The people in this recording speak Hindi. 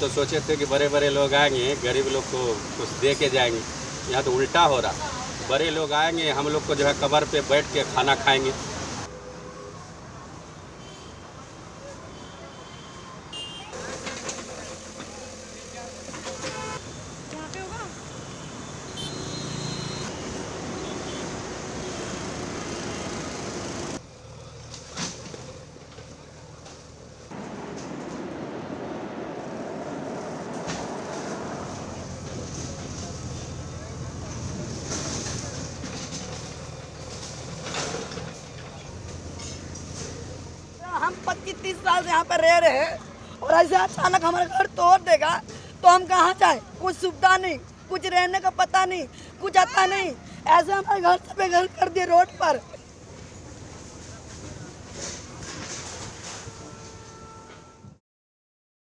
तो सोचे थे कि बड़े बड़े लोग आएंगे, गरीब लोग को कुछ दे के जाएंगे। यहाँ तो उल्टा हो रहा, बड़े लोग आएंगे, हम लोग को जो है कबर पे बैठ के खाना खाएंगे। हम 25-30 साल से यहाँ पर रह रहे हैं और ऐसे अचानक हमारा घर तोड़ देगा तो हम कहाँ जाए? कुछ सुविधा नहीं, कुछ रहने का पता नहीं, कुछ आता नहीं। ऐसे हमारे घर से बेघर कर दिए रोड पर।